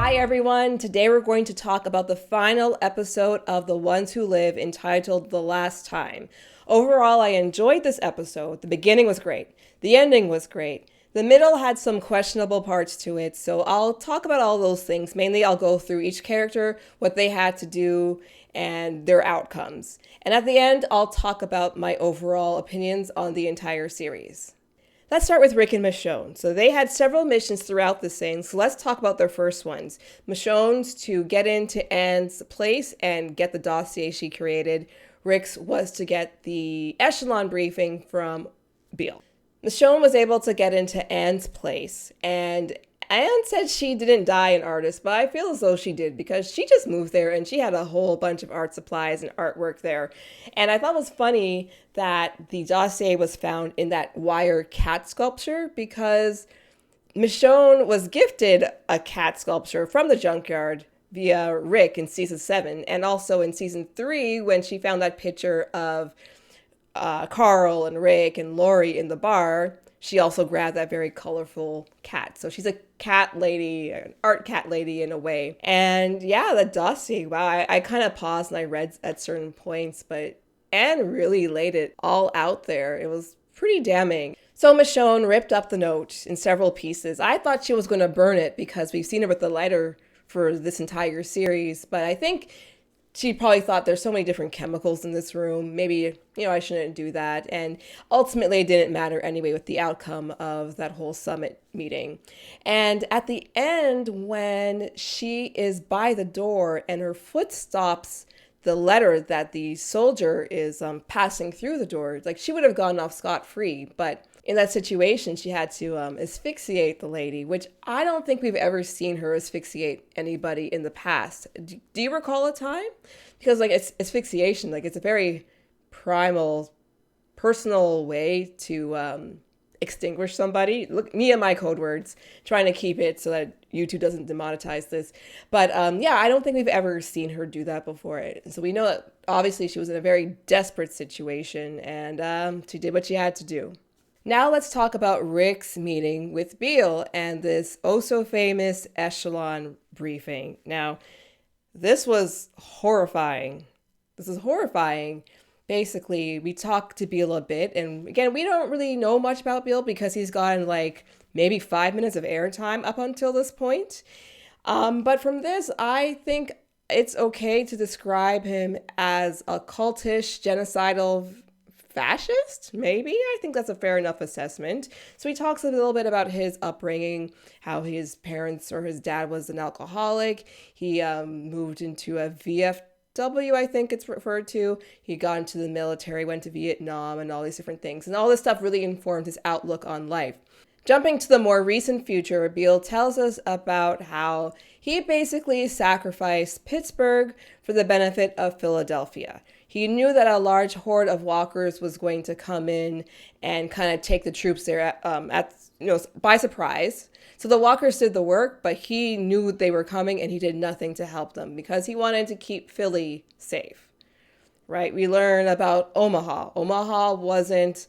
Hi everyone, today we're going to talk about the final episode of The Ones Who Live entitled The Last Time. Overall, I enjoyed this episode. The beginning was great. The ending was great. The middle had some questionable parts to it, so I'll talk about all those things. Mainly I'll go through each character, what they had to do, and their outcomes. And at the end, I'll talk about my overall opinions on the entire series. Let's start with Rick and Michonne. So they had several missions throughout this thing, so let's talk about their first ones. Michonne's to get into Anne's place and get the dossier she created. Rick's was to get the Echelon Briefing from Beale. Michonne was able to get into Anne's place, and Anne said she didn't die an artist, but I feel as though she did because she just moved there and she had a whole bunch of art supplies and artwork there. And I thought it was funny that the dossier was found in that wire cat sculpture because Michonne was gifted a cat sculpture from the junkyard via Rick in season 7, and also in season 3 when she found that picture of Carl and Rick and Lori in the bar. She also grabbed that very colorful cat. So she's a cat lady, an art cat lady in a way. And yeah, the dossier, wow, I kind of paused and I read at certain points, but Anne really laid it all out there. It was pretty damning. So Michonne ripped up the note in several pieces. I thought she was going to burn it because we've seen her with the lighter for this entire series, but I think she probably thought there's so many different chemicals in this room. Maybe, I shouldn't do that. And ultimately, it didn't matter anyway with the outcome of that whole summit meeting. And at the end, when she is by the door and her foot stops the letter that the soldier is passing through the door, like she would have gone off scot-free. But in that situation, she had to asphyxiate the lady, which I don't think we've ever seen her asphyxiate anybody in the past. Do you recall a time? Because it's asphyxiation, it's a very primal, personal way to extinguish somebody. Look, me and my code words, trying to keep it so that YouTube doesn't demonetize this. But I don't think we've ever seen her do that before. So we know that obviously she was in a very desperate situation, and she did what she had to do. Now let's talk about Rick's meeting with Beale and this oh-so-famous Echelon Briefing. Now, this was horrifying. This is horrifying. Basically, we talked to Beale a bit, and again, we don't really know much about Beale because he's gotten maybe 5 minutes of airtime up until this point. But from this, I think it's okay to describe him as a cultish, genocidal fascist, maybe? I think that's a fair enough assessment. So he talks a little bit about his upbringing, how his parents or his dad was an alcoholic. He moved into a VFW, I think it's referred to. He got into the military, went to Vietnam, and all these different things. And all this stuff really informed his outlook on life. Jumping to the more recent future, Beale tells us about how he basically sacrificed Pittsburgh for the benefit of Philadelphia. He knew that a large horde of walkers was going to come in and kind of take the troops there by surprise. So the walkers did the work, but he knew they were coming and he did nothing to help them because he wanted to keep Philly safe, right? We learn about Omaha. Omaha wasn't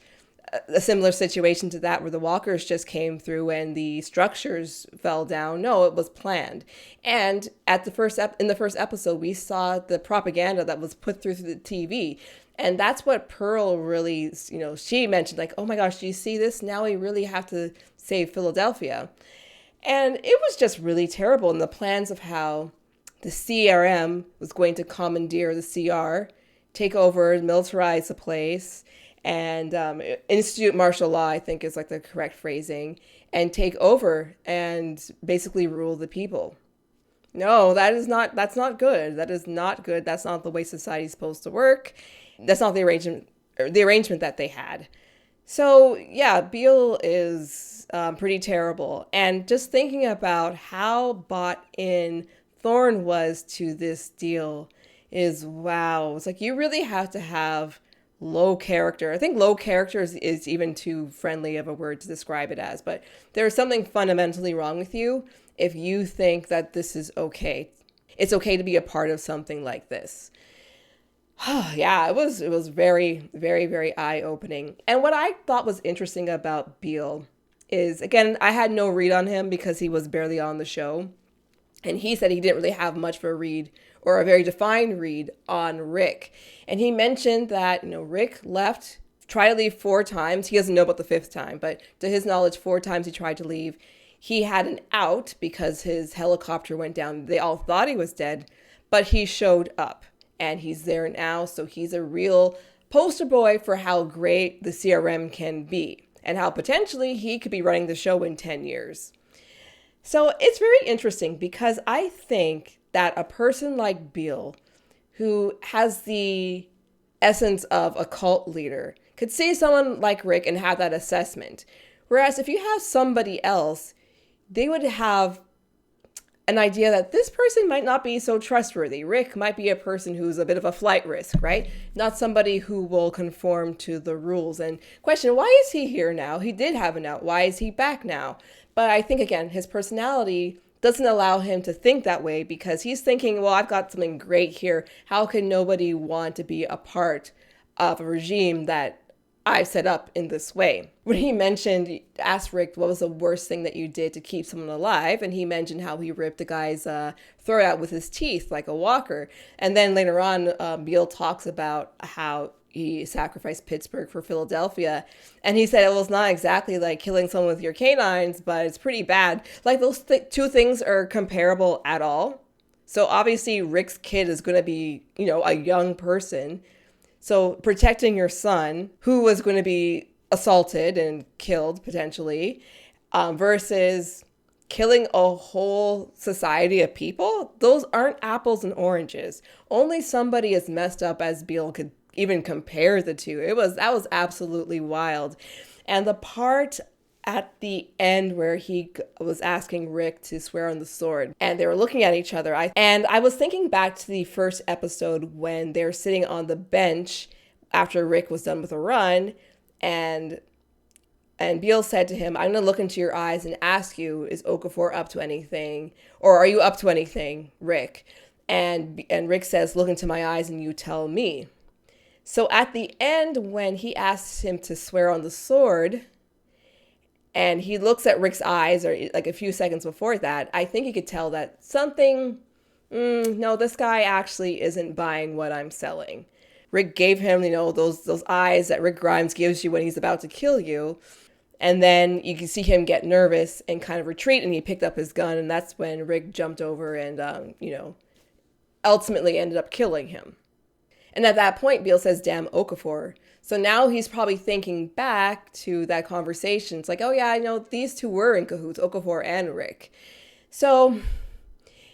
a similar situation to that where the walkers just came through and the structures fell down. No, it was planned. And in the first episode, we saw the propaganda that was put through the TV. And that's what Pearl really, she mentioned, oh my gosh, do you see this? Now we really have to save Philadelphia. And it was just really terrible. And the plans of how the CRM was going to commandeer the CR, take over, militarize the place, and institute martial law, I think is the correct phrasing, and take over and basically rule the people. No, that's not good. That is not good. That's not the way society's supposed to work. That's not the arrangement that they had. So yeah, Beale is pretty terrible. And just thinking about how bought in Thorne was to this deal is wow. It's you really have to have low character. I think low character is even too friendly of a word to describe it as, but there's something fundamentally wrong with you if you think that this is okay. It's okay to be a part of something like this. Yeah, it was very, very, very eye-opening. And what I thought was interesting about Beale is, again, I had no read on him because he was barely on the show. And he said he didn't really have much of a read or a very defined read on Rick. And he mentioned that, Rick left, tried to leave 4 times. He doesn't know about the 5th time, but to his knowledge, 4 times he tried to leave. He had an out because his helicopter went down. They all thought he was dead, but he showed up and he's there now. So he's a real poster boy for how great the CRM can be and how potentially he could be running the show in 10 years. So it's very interesting because I think that a person like Beale, who has the essence of a cult leader, could see someone like Rick and have that assessment. Whereas if you have somebody else, they would have an idea that this person might not be so trustworthy. Rick might be a person who's a bit of a flight risk, right? Not somebody who will conform to the rules. And question, why is he here now? He did have an out. Why is he back now? But I think, again, his personality doesn't allow him to think that way because he's thinking, well, I've got something great here. How can nobody want to be a part of a regime that I've set up in this way? When he asked Rick, what was the worst thing that you did to keep someone alive? And he mentioned how he ripped a guy's throat out with his teeth like a walker. And then later on, Beale talks about how he sacrificed Pittsburgh for Philadelphia. And he said it was not exactly like killing someone with your canines, but it's pretty bad. Like those 2 things are comparable at all. So obviously Rick's kid is going to be, a young person. So protecting your son, who was going to be assaulted and killed potentially, versus killing a whole society of people, those aren't apples and oranges. Only somebody as messed up as Beale could even compare the two. That was absolutely wild. And the part at the end where he was asking Rick to swear on the sword and they were looking at each other. I was thinking back to the first episode when they're sitting on the bench after Rick was done with a run and Beale said to him, I'm going to look into your eyes and ask you, is Okafor up to anything? Or are you up to anything, Rick? And Rick says, look into my eyes and you tell me. So at the end, when he asks him to swear on the sword, and he looks at Rick's eyes, or like a few seconds before that, I think he could tell that something, no, this guy actually isn't buying what I'm selling. Rick gave him, those eyes that Rick Grimes gives you when he's about to kill you. And then you can see him get nervous and kind of retreat, and he picked up his gun, and that's when Rick jumped over and, ultimately ended up killing him. And at that point, Beale says, damn Okafor. So now he's probably thinking back to that conversation. It's like, oh yeah, I know these 2 were in cahoots, Okafor and Rick. So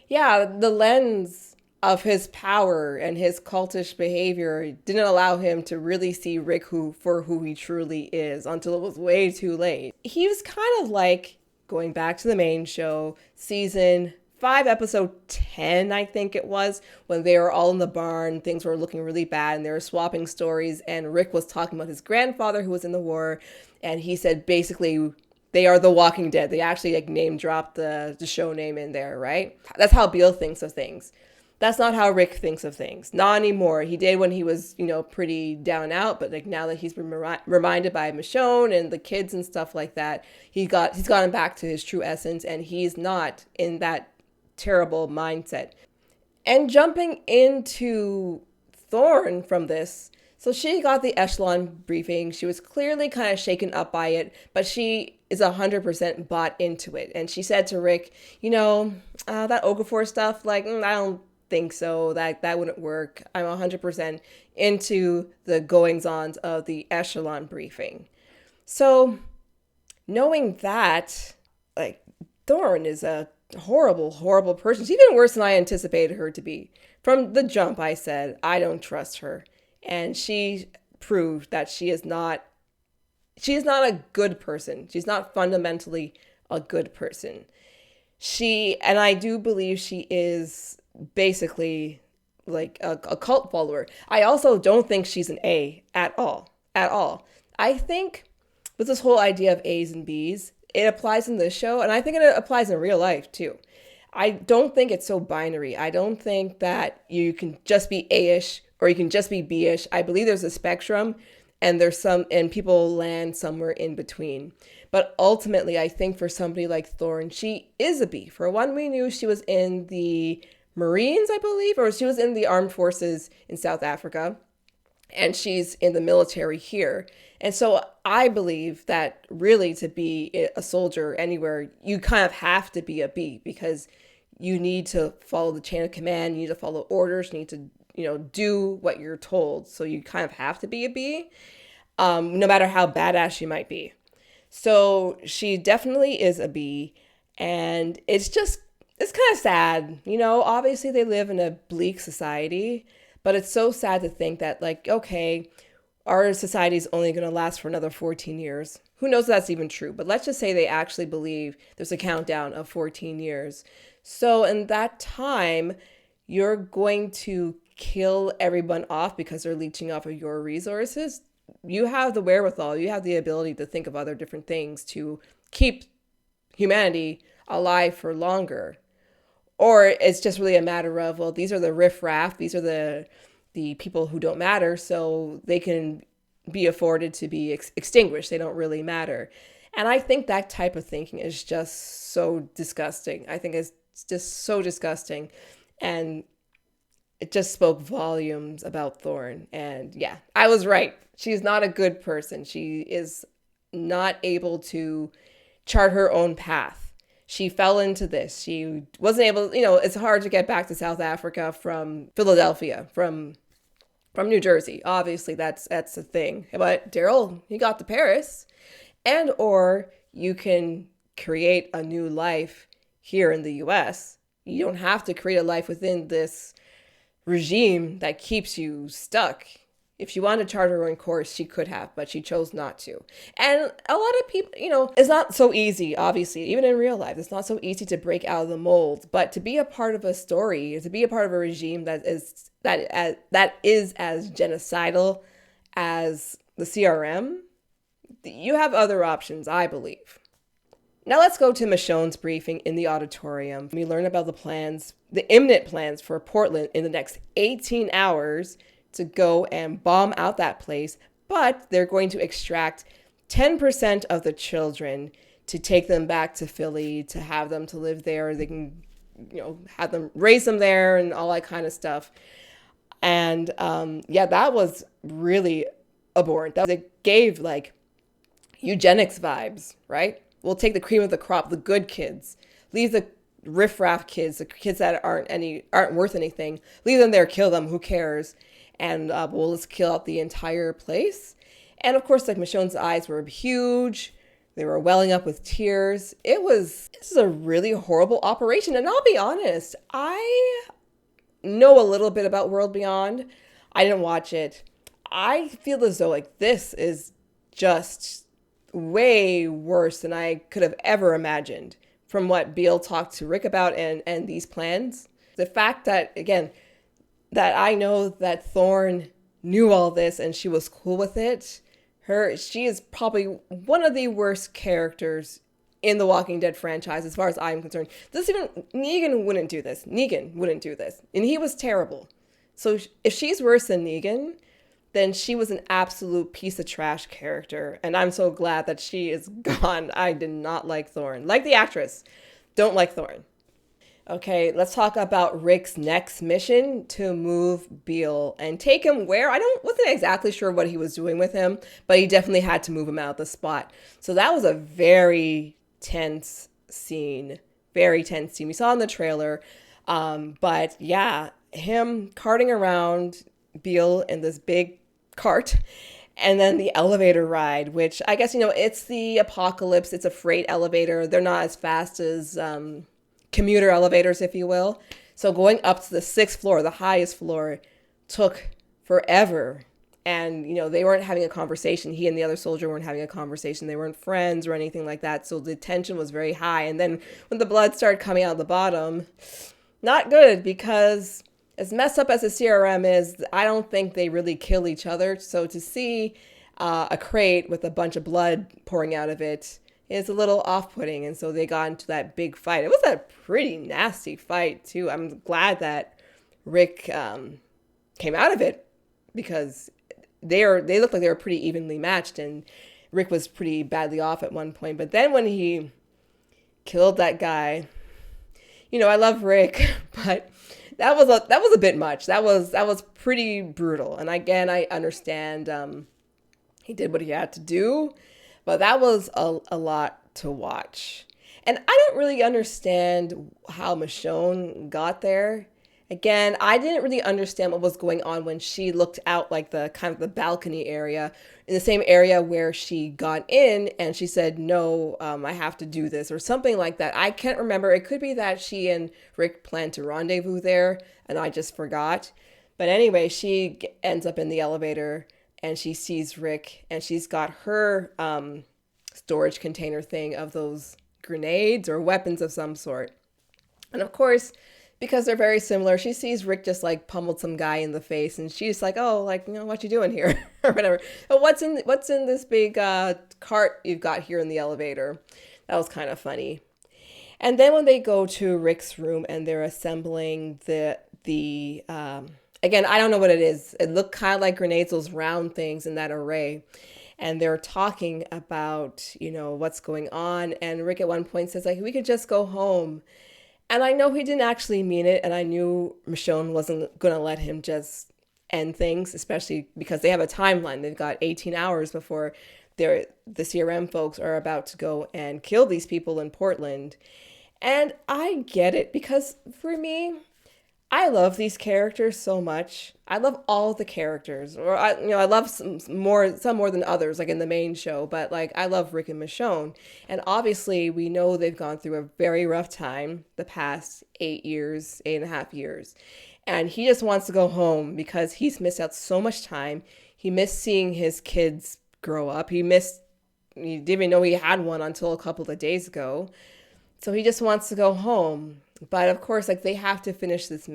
yeah, the lens of his power and his cultish behavior didn't allow him to really see Rick for who he truly is until it was way too late. He was kind of like, going back to the main show, season 5, episode 10, I think it was, when they were all in the barn, things were looking really bad and they were swapping stories, and Rick was talking about his grandfather who was in the war, and he said basically they are the Walking Dead. They actually name dropped the show name in there, right? That's how Beale thinks of things. That's not how Rick thinks of things. Not anymore. He did when he was, pretty down and out, but now that he's been reminded by Michonne and the kids and stuff like that, he's gotten back to his true essence, and he's not in that terrible mindset. And jumping into Thorne from this, so she got the Echelon briefing. She was clearly kind of shaken up by it, but she is 100% bought into it. And she said to Rick, that Okafor stuff, I don't think so. That wouldn't work. I'm 100% into the goings-ons of the Echelon briefing. So knowing that, Thorne is a horrible person. She's even worse than I anticipated her to be. From the jump, I said, I don't trust her. And she proved that she is not a good person. She's not fundamentally a good person. And I do believe she is basically like a cult follower. I also don't think she's an A at all. I think with this whole idea of A's and B's, it applies in this show, and I think it applies in real life too. I don't think it's so binary. I don't think that you can just be A-ish or you can just be B-ish. I believe there's a spectrum, and people land somewhere in between. But ultimately, I think for somebody like Thorne, she is a B. For one, we knew she was in the Marines, I believe, or she was in the armed forces in South Africa, and she's in the military here. And so I believe that really to be a soldier anywhere, you kind of have to be a B, because you need to follow the chain of command, you need to follow orders, you need to, do what you're told. So you kind of have to be a B, no matter how badass she might be. So she definitely is a B, and it's kind of sad. Obviously they live in a bleak society, but it's so sad to think that, like, okay, our society is only going to last for another 14 years. Who knows if that's even true, but let's just say they actually believe there's a countdown of 14 years. So in that time, you're going to kill everyone off because they're leeching off of your resources. You have the wherewithal, you have the ability to think of other different things to keep humanity alive for longer. Or it's just really a matter of, well, these are the riffraff, these are the people who don't matter, so they can be afforded to be extinguished. They don't really matter. And I think that type of thinking is just so disgusting. I think it's just so disgusting. And it just spoke volumes about Thorne. And yeah, I was right. She's not a good person. She is not able to chart her own path. She fell into this. She wasn't able, it's hard to get back to South Africa from Philadelphia, from New Jersey. Obviously, that's the thing. But Daryl, he got to Paris. And or you can create a new life here in the US. You don't have to create a life within this regime that keeps you stuck. If she wanted to chart her own course, she could have, but she chose not to. And a lot of people, it's not so easy, obviously, even in real life, it's not so easy to break out of the mold, but to be a part of a story, to be a part of a regime that is as genocidal as the CRM, you have other options, I believe. Now let's go to Michonne's briefing in the auditorium. We learn about the imminent plans for Portland in the next 18 hours to go and bomb out that place, but they're going to extract 10% of the children to take them back to Philly, to have them to live there. They can, have them raise them there and all that kind of stuff. And that was really abhorrent. It gave like eugenics vibes, right? We'll take the cream of the crop, the good kids, leave the riffraff kids, the kids that aren't worth anything, leave them there, kill them, who cares? And we'll just kill out the entire place. And of course, like, Michonne's eyes were huge. They were welling up with tears. This is a really horrible operation. And I'll be honest, I know a little bit about World Beyond. I didn't watch it. I feel as though like this is just way worse than I could have ever imagined from what Beale talked to Rick about and these plans. The fact that, again, that I know that Thorne knew all this and she was cool with it. She is probably one of the worst characters in the Walking Dead franchise, as far as I'm concerned. Negan wouldn't do this. And he was terrible. So if she's worse than Negan, then she was an absolute piece of trash character. And I'm so glad that she is gone. I did not like Thorne. Like the actress, don't like Thorne. Okay, let's talk about Rick's next mission to move Beale and take him where? Wasn't exactly sure what he was doing with him, but he definitely had to move him out of the spot. So that was a very tense scene. We saw in the trailer. But yeah, him carting around Beale in this big cart, and then the elevator ride, which I guess, it's the apocalypse. It's a freight elevator. They're not as fast as commuter elevators, if you will. So going up to the 6th floor, the highest floor, took forever. And, they weren't having a conversation. He and the other soldier weren't having a conversation. They weren't friends or anything like that. So the tension was very high. And then when the blood started coming out of the bottom, not good, because as messed up as the CRM is, I don't think they really kill each other. So to see a crate with a bunch of blood pouring out of it is a little off-putting. And so they got into that big fight. It was a pretty nasty fight, too. I'm glad that Rick came out of it, because they looked like they were pretty evenly matched, and Rick was pretty badly off at one point. But then when he killed that guy, I love Rick, but that was a bit much. That was pretty brutal. And again, I understand he did what he had to do, but that was a lot to watch. And I don't really understand how Michonne got there. Again, I didn't really understand what was going on when she looked out like the kind of the balcony area, in the same area where she got in, and she said, no, I have to do this, or something like that. I can't remember. It could be that she and Rick planned to rendezvous there and I just forgot. But anyway, she ends up in the elevator and she sees Rick, and she's got her storage container thing of those grenades or weapons of some sort. And of course, because they're very similar, she sees Rick just like pummeled some guy in the face, and she's like, oh, like, what you doing here? Or whatever. But what's in this big cart you've got here in the elevator? That was kind of funny. And then when they go to Rick's room and they're assembling the again, I don't know what it is. It looked kind of like grenades, those round things in that array. And they're talking about, what's going on. And Rick at one point says, like, we could just go home. And I know he didn't actually mean it, and I knew Michonne wasn't going to let him just end things, especially because they have a timeline. They've got 18 hours before the CRM folks are about to go and kill these people in Portland. And I get it, because for me, I love these characters so much. I love all the characters, or I love some more than others, like in the main show. But like, I love Rick and Michonne, and obviously we know they've gone through a very rough time the past 8.5 years, and he just wants to go home because he's missed out so much time. He missed seeing his kids grow up. He didn't even know he had one until a couple of days ago. So he just wants to go home. But of course, like, they have to finish this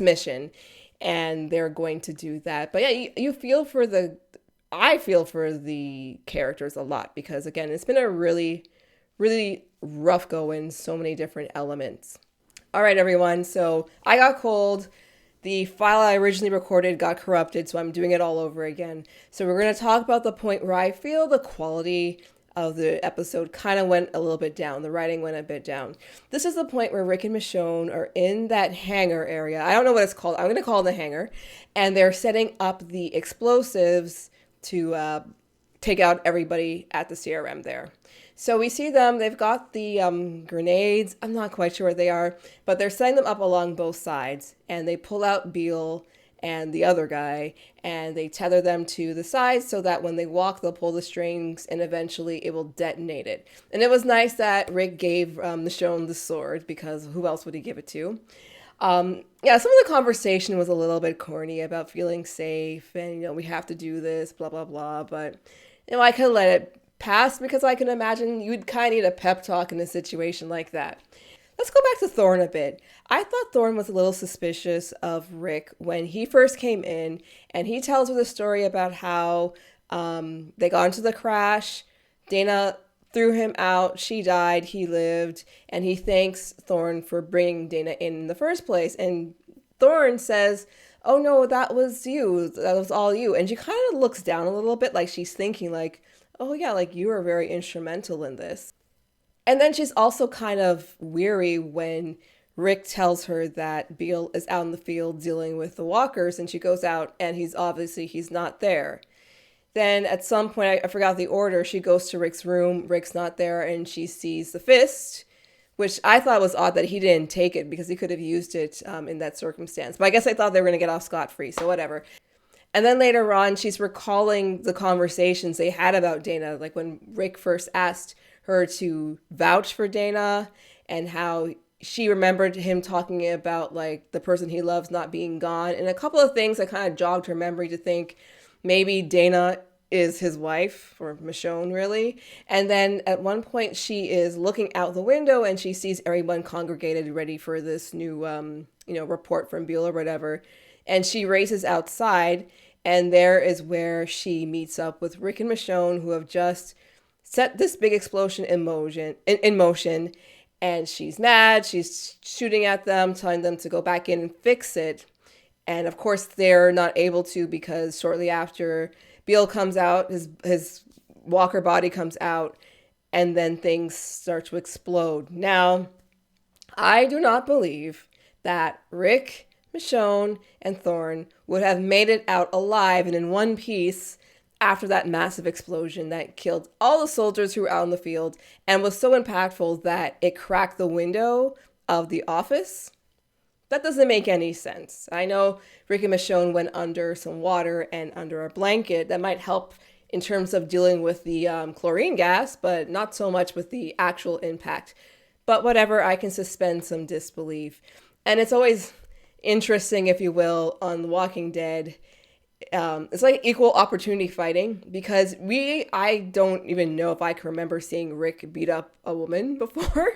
mission, and they're going to do that. But yeah, I feel for the characters a lot, because again, it's been a really, really rough go in so many different elements. All right, everyone. So I got cold. The file I originally recorded got corrupted, so I'm doing it all over again. So we're going to talk about the point where I feel the quality of the episode kind of went a little bit down. The writing went a bit down. This is the point where Rick and Michonne are in that hangar area. I don't know what it's called. I'm going to call it the hangar. And they're setting up the explosives to take out everybody at the CRM there. So we see them. They've got the grenades. I'm not quite sure what they are, but they're setting them up along both sides. And they pull out Beale and the other guy, and they tether them to the sides so that when they walk, they'll pull the strings, and eventually it will detonate it. And it was nice that Rick gave Michonne the sword, because who else would he give it to? Some of the conversation was a little bit corny about feeling safe, and, we have to do this, blah, blah, blah. But, I could let it pass, because I can imagine you'd kind of need a pep talk in a situation like that. Let's go back to Thorne a bit. I thought Thorne was a little suspicious of Rick when he first came in, and he tells her the story about how they got into the crash. Dana threw him out. She died. He lived. And he thanks Thorne for bringing Dana in the first place. And Thorne says, oh, no, that was you. That was all you. And she kind of looks down a little bit, like she's thinking like, oh, yeah, like you were very instrumental in this. And then she's also kind of weary when Rick tells her that Beale is out in the field dealing with the walkers, and she goes out and he's not there. Then at some point, I forgot the order, she goes to Rick's room. Rick's not there, and she sees the fist, which I thought was odd that he didn't take it, because he could have used it in that circumstance. But I guess I thought they were going to get off scot-free, so whatever. And then later on, she's recalling the conversations they had about Dana, like when Rick first asked her to vouch for Dana, and how she remembered him talking about like the person he loves not being gone, and a couple of things that kind of jogged her memory to think maybe Dana is his wife, or Michonne really. And then at one point she is looking out the window and she sees everyone congregated ready for this new report from Beale or whatever, and she races outside, and there is where she meets up with Rick and Michonne, who have just set this big explosion in motion, and she's mad. She's shooting at them, telling them to go back in and fix it. And of course, they're not able to because shortly after Beale comes out, his walker body comes out, and then things start to explode. Now, I do not believe that Rick, Michonne, and Thorne would have made it out alive and in one piece after that massive explosion that killed all the soldiers who were out in the field and was so impactful that it cracked the window of the office. That doesn't make any sense. I know Rick and Michonne went under some water and under a blanket. That might help in terms of dealing with the chlorine gas, but not so much with the actual impact. But whatever, I can suspend some disbelief. And it's always interesting, if you will, on The Walking Dead. It's like equal opportunity fighting because I don't even know if I can remember seeing Rick beat up a woman before.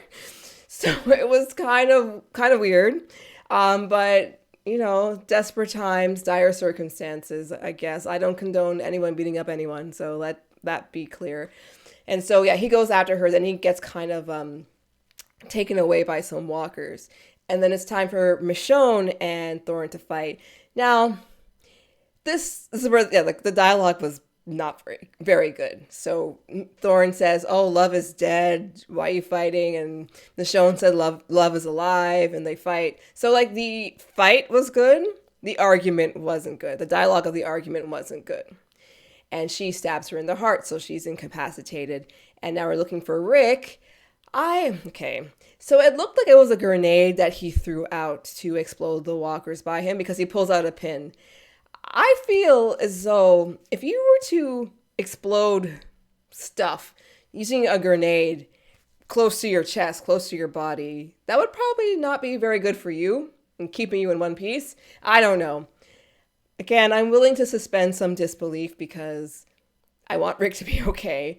So it was kind of weird. But, you know, desperate times, dire circumstances, I guess. I don't condone anyone beating up anyone, so let that be clear. And so, yeah, he goes after her, then he gets kind of taken away by some walkers. And then it's time for Michonne and Thorne to fight. Now, this is where, yeah, like the dialogue was not very good. So Thorne says, "Oh, love is dead. Why are you fighting?" And Michonne said, "Love is alive," and they fight. So like the fight was good. The argument wasn't good. The dialogue of the argument wasn't good. And she stabs her in the heart, so she's incapacitated. And now we're looking for Rick. Okay. So it looked like it was a grenade that he threw out to explode the walkers by him because he pulls out a pin. I feel as though if you were to explode stuff using a grenade close to your chest, close to your body, that would probably not be very good for you and keeping you in one piece. I don't know. Again, I'm willing to suspend some disbelief because I want Rick to be okay.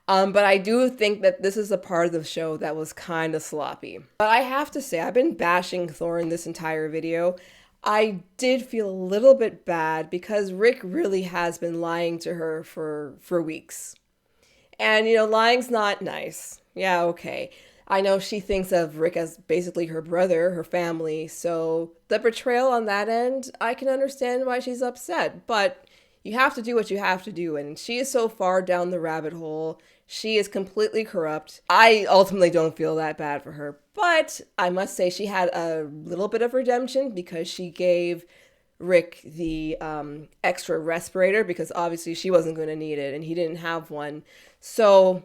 But I do think that this is a part of the show that was kind of sloppy. But I have to say, I've been bashing Thorne this entire video. I did feel a little bit bad because Rick really has been lying to her for weeks. And, you know, lying's not nice. Yeah, okay. I know she thinks of Rick as basically her brother, her family. So the betrayal on that end, I can understand why she's upset. But you have to do what you have to do. And she is so far down the rabbit hole. She is completely corrupt. I ultimately don't feel that bad for her. But I must say she had a little bit of redemption because she gave Rick the extra respirator because obviously she wasn't going to need it and he didn't have one. So,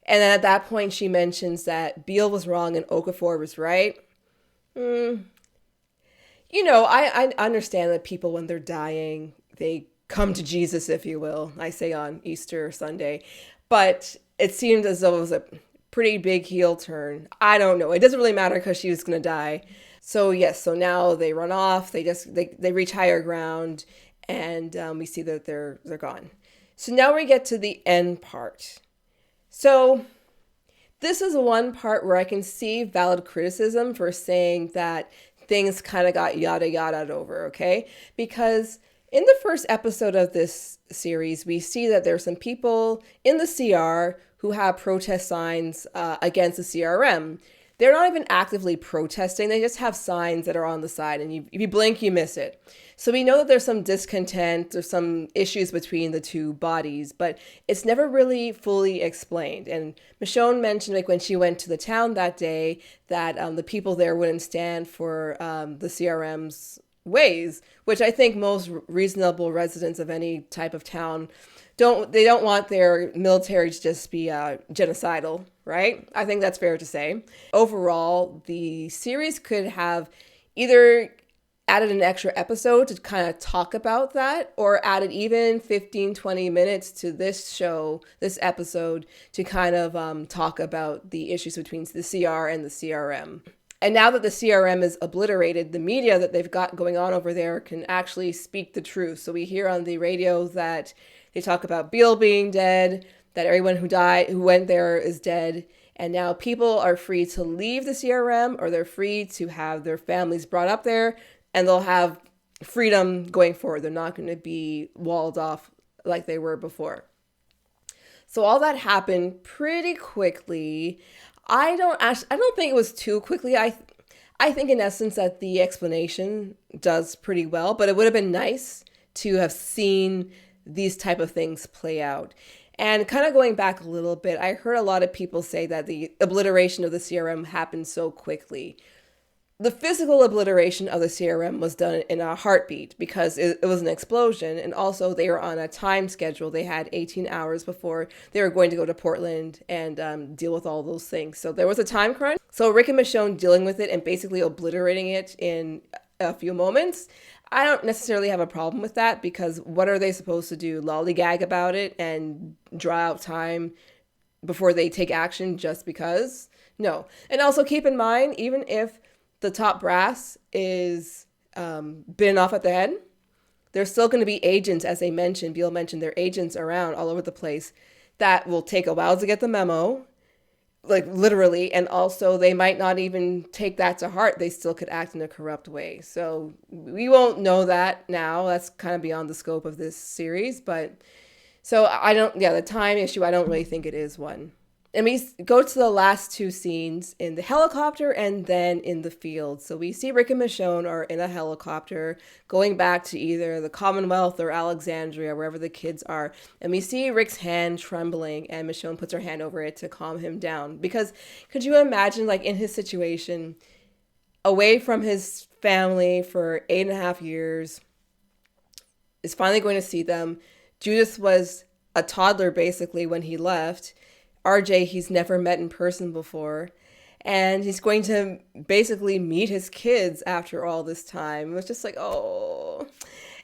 and then at that point she mentions that Beale was wrong and Okafor was right. You know, I understand that people when they're dying, they come to Jesus, if you will. I say on Easter Sunday. But it seemed as though it was a pretty big heel turn. I don't know. It doesn't really matter because she was going to die. So yes, so now they run off. They reach higher ground and we see that they're gone. So now we get to the end part. So this is one part where I can see valid criticism for saying that things kind of got yada yada over, okay? Because in the first episode of this series, we see that there's some people in the CR who have protest signs against the CRM. They're not even actively protesting. They just have signs that are on the side, and if you blink, you miss it. So we know that there's some discontent, there's some issues between the two bodies, but it's never really fully explained. And Michonne mentioned, like when she went to the town that day, that the people there wouldn't stand for the CRM's ways, which I think most reasonable residents of any type of town don't want their military to just be genocidal, right? I think that's fair to say. Overall, the series could have either added an extra episode to kind of talk about that or added even 15-20 minutes to this episode to kind of talk about the issues between the CR and the CRM. And now that the CRM is obliterated, the media that they've got going on over there can actually speak the truth. So we hear on the radio that they talk about Beale being dead, that everyone who went there is dead. And now people are free to leave the CRM or they're free to have their families brought up there and they'll have freedom going forward. They're not going to be walled off like they were before. So all that happened pretty quickly. I don't think it was too quickly. I think in essence that the explanation does pretty well, but it would have been nice to have seen these type of things play out. And kind of going back a little bit, I heard a lot of people say that the obliteration of the CRM happened so quickly. The physical obliteration of the CRM was done in a heartbeat because it was an explosion. And also they were on a time schedule. They had 18 hours before they were going to go to Portland and deal with all those things. So there was a time crunch. So Rick and Michonne dealing with it and basically obliterating it in a few moments. I don't necessarily have a problem with that because what are they supposed to do? Lollygag about it and draw out time before they take action just because? No. And also keep in mind, even if the top brass is bitten off at the head, there's still going to be agents, as they mentioned, Beale mentioned, there are agents around all over the place that will take a while to get the memo, like literally, and also they might not even take that to heart. They still could act in a corrupt way. So we won't know that now. That's kind of beyond the scope of this series. But so the time issue, I don't really think it is one. And we go to the last two scenes in the helicopter and then in the field. So we see Rick and Michonne are in a helicopter going back to either the Commonwealth or Alexandria, wherever the kids are. And we see Rick's hand trembling and Michonne puts her hand over it to calm him down. Because could you imagine, like in his situation, away from his family for 8.5 years, is finally going to see them. Judith was a toddler basically when he left. RJ, he's never met in person before. And he's going to basically meet his kids after all this time. It was just like, oh.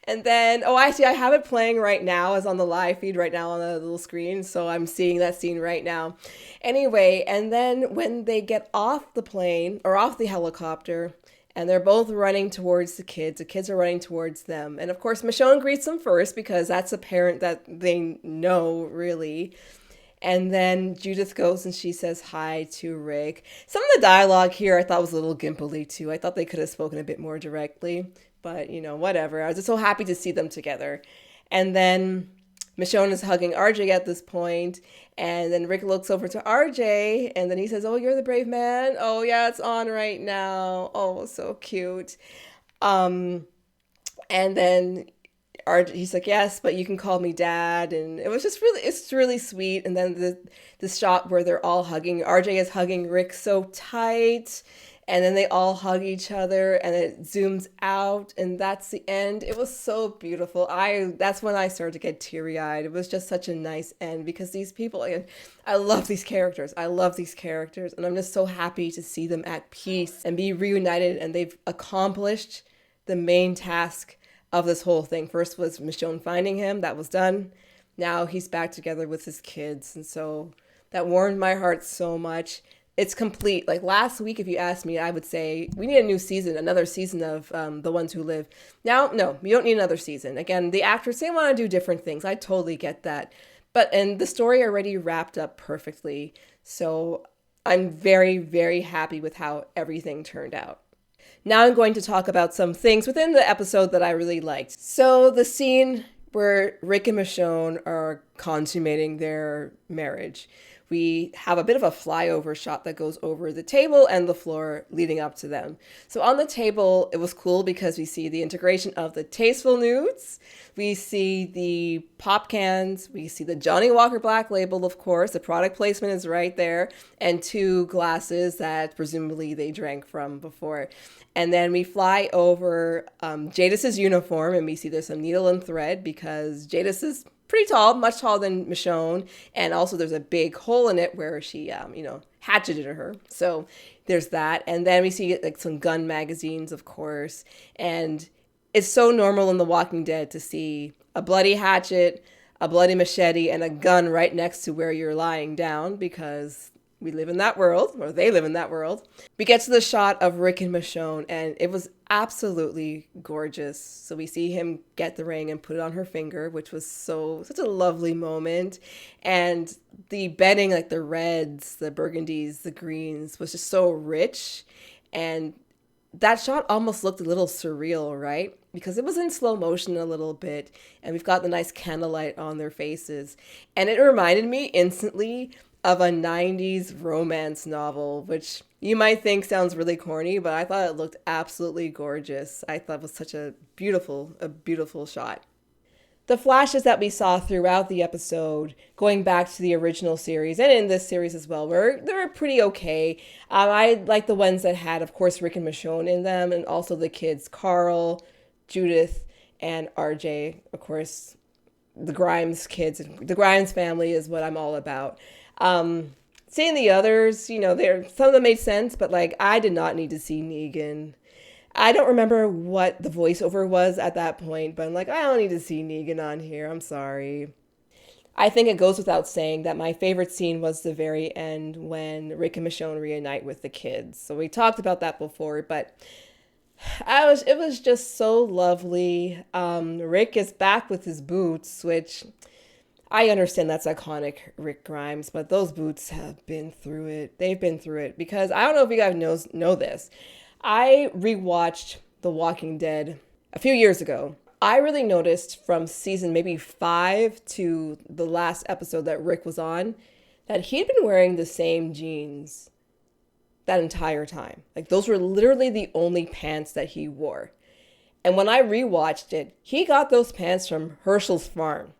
And then, actually, I have it playing right now as on the live feed right now on the little screen. So I'm seeing that scene right now. Anyway, and then when they get off the plane or off the helicopter, and they're both running towards the kids are running towards them. And of course, Michonne greets them first because that's a parent that they know, really. And then Judith goes and she says hi to Rick. Some of the dialogue here I thought was a little gimpily too. I thought they could have spoken a bit more directly, but whatever. I was just so happy to see them together. And then Michonne is hugging RJ at this point, and then Rick looks over to RJ, and then he says, "Oh, you're the brave man? Oh, yeah, it's on right now. Oh, so cute." And then he's like, "Yes, but you can call me Dad." And it was just it's really sweet. And then the shot where they're all hugging, RJ is hugging Rick so tight, and then they all hug each other, and it zooms out, and that's the end. It was so beautiful. That's when I started to get teary-eyed. It was just such a nice end because these people, I love these characters. And I'm just so happy to see them at peace and be reunited, and they've accomplished the main task of this whole thing. First was Michonne finding him. That was done. Now he's back together with his kids. And so that warmed my heart so much. It's complete. Like last week, if you asked me, I would say we need a new season, another season of The Ones Who Live. Now, no, we don't need another season. Again, the actors, they want to do different things. I totally get that. And the story already wrapped up perfectly. So I'm very, very happy with how everything turned out. Now I'm going to talk about some things within the episode that I really liked. So the scene where Rick and Michonne are consummating their marriage. We have a bit of a flyover shot that goes over the table and the floor leading up to them. So on the table, it was cool because we see the integration of the tasteful nudes. We see the pop cans. We see the Johnny Walker Black label, of course. The product placement is right there. And 2 glasses that presumably they drank from before. And then we fly over Jadis's uniform, and we see there's some needle and thread because Jadis is pretty tall, much taller than Michonne. And also there's a big hole in it where she, hatcheted her. So there's that. And then we see like some gun magazines, of course. And it's so normal in The Walking Dead to see a bloody hatchet, a bloody machete, and a gun right next to where you're lying down because we live in that world, or they live in that world. We get to the shot of Rick and Michonne, and it was absolutely gorgeous. So we see him get the ring and put it on her finger, which was such a lovely moment. And the bedding, like the reds, the burgundies, the greens, was just so rich. And that shot almost looked a little surreal, right? Because it was in slow motion a little bit, and we've got the nice candlelight on their faces. And it reminded me instantly of a 90s romance novel, which you might think sounds really corny, but I thought it looked absolutely gorgeous. I thought it was such a beautiful shot. The flashes that we saw throughout the episode, going back to the original series and in this series as well, they were pretty okay. I like the ones that had, of course, Rick and Michonne in them, and also the kids, Carl, Judith, and RJ. Of course, the Grimes kids. The Grimes family is what I'm all about. Seeing the others, some of them made sense, but like I did not need to see Negan. I don't remember what the voiceover was at that point, but I'm like, I don't need to see Negan on here. I'm sorry. I think it goes without saying that my favorite scene was the very end when Rick and Michonne reunite with the kids. So we talked about that before, but it was just so lovely. Rick is back with his boots, which I understand that's iconic Rick Grimes, but those boots have been through it. They've been through it because I don't know if you guys know this. I rewatched The Walking Dead a few years ago. I really noticed from season maybe 5 to the last episode that Rick was on that he'd been wearing the same jeans that entire time. Like those were literally the only pants that he wore. And when I rewatched it, he got those pants from Herschel's farm.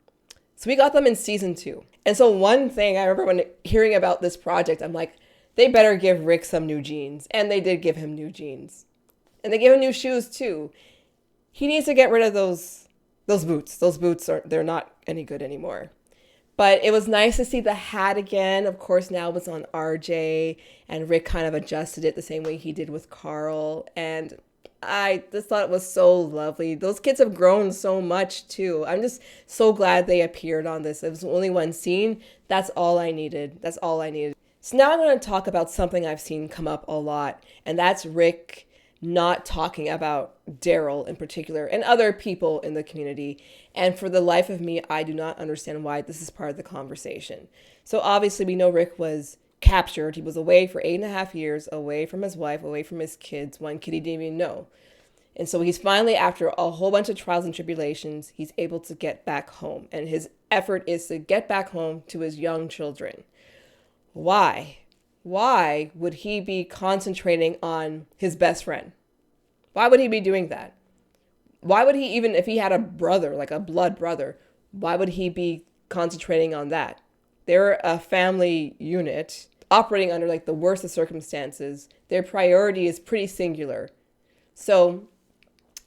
So we got them in season 2. And so one thing I remember when hearing about this project, I'm like, they better give Rick some new jeans. And they did give him new jeans. And they gave him new shoes too. He needs to get rid of those boots. Those boots they're not any good anymore. But it was nice to see the hat again. Of course, now it was on RJ. And Rick kind of adjusted it the same way he did with Carl. And I just thought it was so lovely. Those kids have grown so much too. I'm just so glad they appeared on this. It was only one scene. That's all I needed. So now I'm going to talk about something I've seen come up a lot, and that's Rick not talking about Daryl in particular and other people in the community. And for the life of me, I do not understand why this is part of the conversation. So obviously we know Rick was captured. He was away for 8.5 years, away from his wife, away from his kids. One kid he didn't even know. And so he's finally, after a whole bunch of trials and tribulations, he's able to get back home. And his effort is to get back home to his young children. Why? Why would he be concentrating on his best friend? Why would he be doing that? Why would he, even if he had a brother, like a blood brother, why would he be concentrating on that? They're a family unit operating under like the worst of circumstances. Their priority is pretty singular. So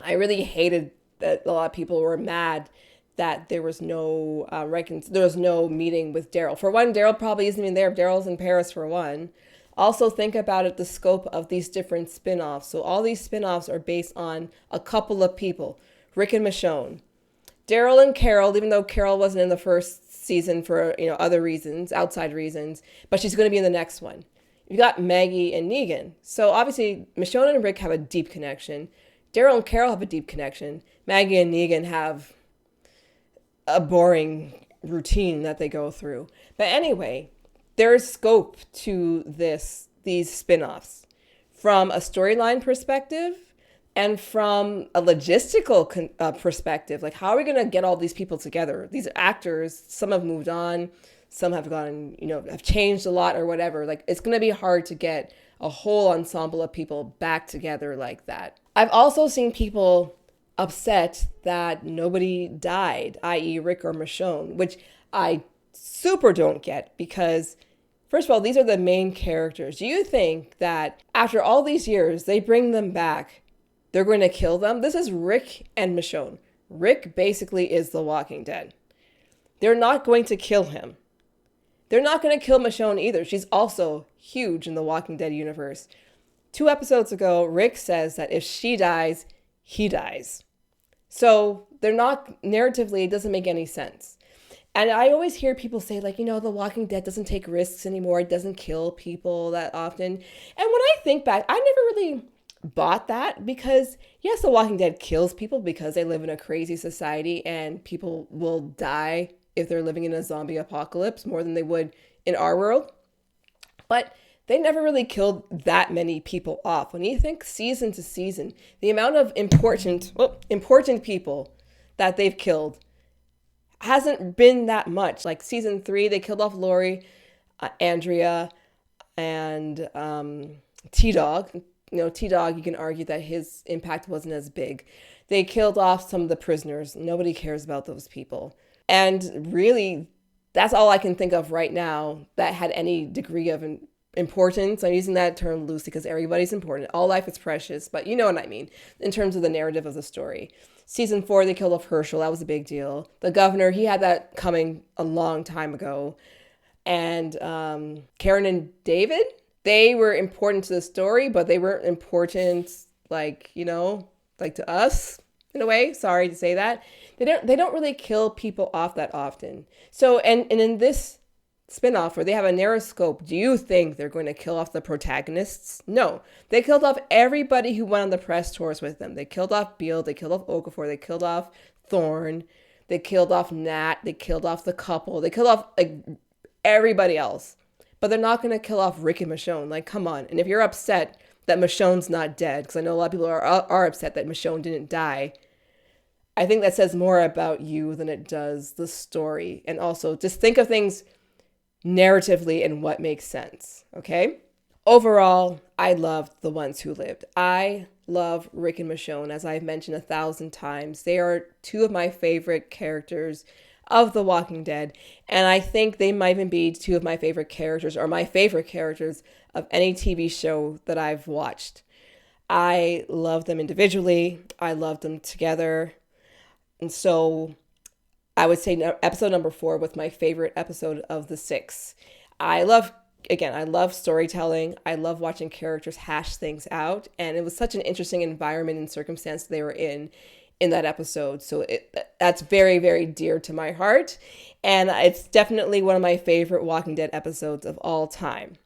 I really hated that a lot of people were mad that there was no meeting with Daryl. For one, Daryl probably isn't even there. Daryl's in Paris for one. Also think about it, the scope of these different spin-offs. So all these spin-offs are based on a couple of people, Rick and Michonne. Daryl and Carol, even though Carol wasn't in the first season for other reasons, outside reasons, but she's going to be in the next one. You got Maggie and Negan. So obviously Michonne and Rick have a deep connection. Daryl and Carol have a deep connection. Maggie and Negan have a boring routine that they go through. But anyway, there's scope to these spin-offs from a storyline perspective and from a logistical perspective. Like, how are we going to get all these people together? These actors, some have moved on, some have gone, have changed a lot or whatever. Like, it's going to be hard to get a whole ensemble of people back together like that. I've also seen people upset that nobody died, i.e. Rick or Michonne, which I super don't get because, first of all, these are the main characters. Do you think that after all these years, they bring them back, they're going to kill them? This is Rick and Michonne. Rick basically is the Walking Dead. They're not going to kill him. They're not going to kill Michonne either. She's also huge in the Walking Dead universe. 2 episodes ago, Rick says that if she dies, he dies. So they're not, narratively, it doesn't make any sense. And I always hear people say, like, The Walking Dead doesn't take risks anymore. It doesn't kill people that often. And when I think back, I never really bought that because, yes, The Walking Dead kills people because they live in a crazy society and people will die if they're living in a zombie apocalypse more than they would in our world. But they never really killed that many people off. When you think season to season, the amount of important people that they've killed hasn't been that much. Like season 3, they killed off Lori. Andrea, and T-Dog. T-Dog, you can argue that his impact wasn't as big. They killed off some of the prisoners. Nobody cares about those people. And really, that's all I can think of right now that had any degree of importance. I'm using that term loosely because everybody's important. All life is precious, but you know what I mean in terms of the narrative of the story. Season 4, they killed off Herschel. That was a big deal. The governor, he had that coming a long time ago. And Karen and David, they were important to the story, but they weren't important, like to us in a way. Sorry to say that. They don't really kill people off that often. So, and in this spinoff where they have a narrow scope, do you think they're going to kill off the protagonists? No. They killed off everybody who went on the press tours with them. They killed off Beale, they killed off Okafor, they killed off Thorne, they killed off Nat, they killed off the couple, they killed off everybody else. But they're not going to kill off Rick and Michonne. Like, come on. And if you're upset that Michonne's not dead, because I know a lot of people are upset that Michonne didn't die, I think that says more about you than it does the story. And also, just think of things narratively and what makes sense, okay? Overall, I loved The Ones Who Lived. I love Rick and Michonne, as I've mentioned 1,000 times. They are two of my favorite characters of The Walking Dead, and I think they might even be two of my favorite characters, or my favorite characters of any TV show that I've watched. I love them individually. I love them together. And so I would say episode number 4 was my favorite episode of the 6. I love storytelling. I love watching characters hash things out. And it was such an interesting environment and circumstance they were in that episode. So that's very, very dear to my heart. And it's definitely one of my favorite Walking Dead episodes of all time.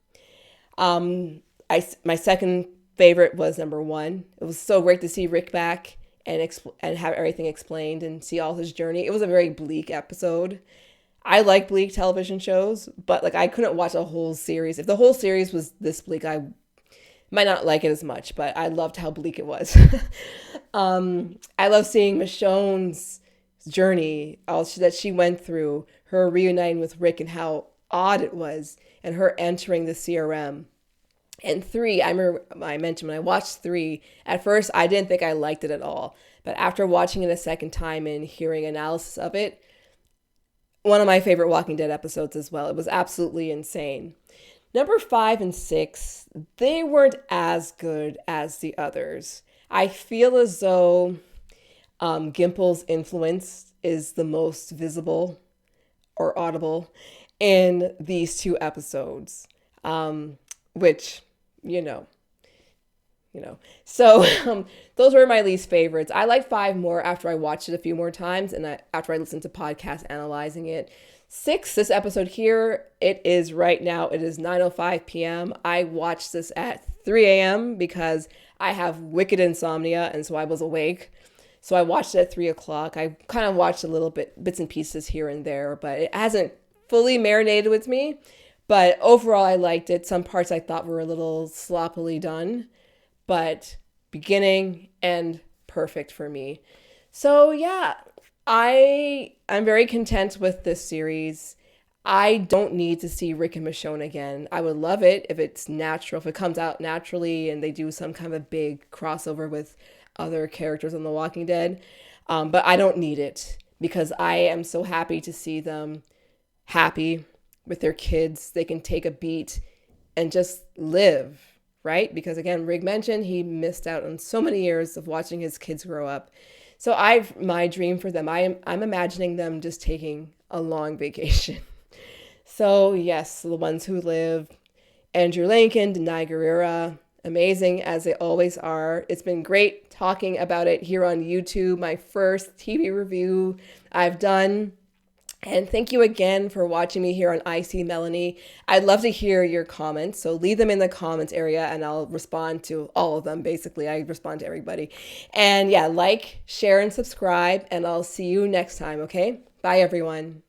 My second favorite was number 1. It was so great to see Rick back and have everything explained and see all his journey. It was a very bleak episode. I like bleak television shows, but I couldn't watch a whole series. If the whole series was this bleak, I might not like it as much, but I loved how bleak it was. I love seeing Michonne's journey, all that she went through, her reuniting with Rick and how odd it was, and her entering the CRM. And 3, I remember I mentioned when I watched 3, at first I didn't think I liked it at all. But after watching it a second time and hearing analysis of it, one of my favorite Walking Dead episodes as well. It was absolutely insane. Number 5 and 6, they weren't as good as the others. I feel as though Gimple's influence is the most visible or audible in these 2 episodes, which... So those were my least favorites. I like 5 more after I watched it a few more times and after I listened to podcasts analyzing it. 6, this episode here, it is 9:05 p.m. I watched this at 3 a.m. because I have wicked insomnia, and so I was awake. So I watched it at 3 o'clock. I kind of watched a little bits and pieces here and there, but it hasn't fully marinated with me. But overall, I liked it. Some parts I thought were a little sloppily done, but beginning and perfect for me. So yeah, I'm very content with this series. I don't need to see Rick and Michonne again. I would love it if it's natural, if it comes out naturally and they do some kind of a big crossover with other characters on The Walking Dead. But I don't need it because I am so happy to see them happy with their kids. They can take a beat and just live, right? Because again, Rick mentioned he missed out on so many years of watching his kids grow up. So my dream for them, I'm imagining them just taking a long vacation. So yes, The Ones Who Live, Andrew Lincoln, Danai Gurira, amazing as they always are. It's been great talking about it here on YouTube, my first TV review I've done. And thank you again for watching me here on I See Melanie. I'd love to hear your comments, so leave them in the comments area and I'll respond to all of them. Basically, I respond to everybody. And yeah, like, share, and subscribe, and I'll see you next time, okay? Bye, everyone.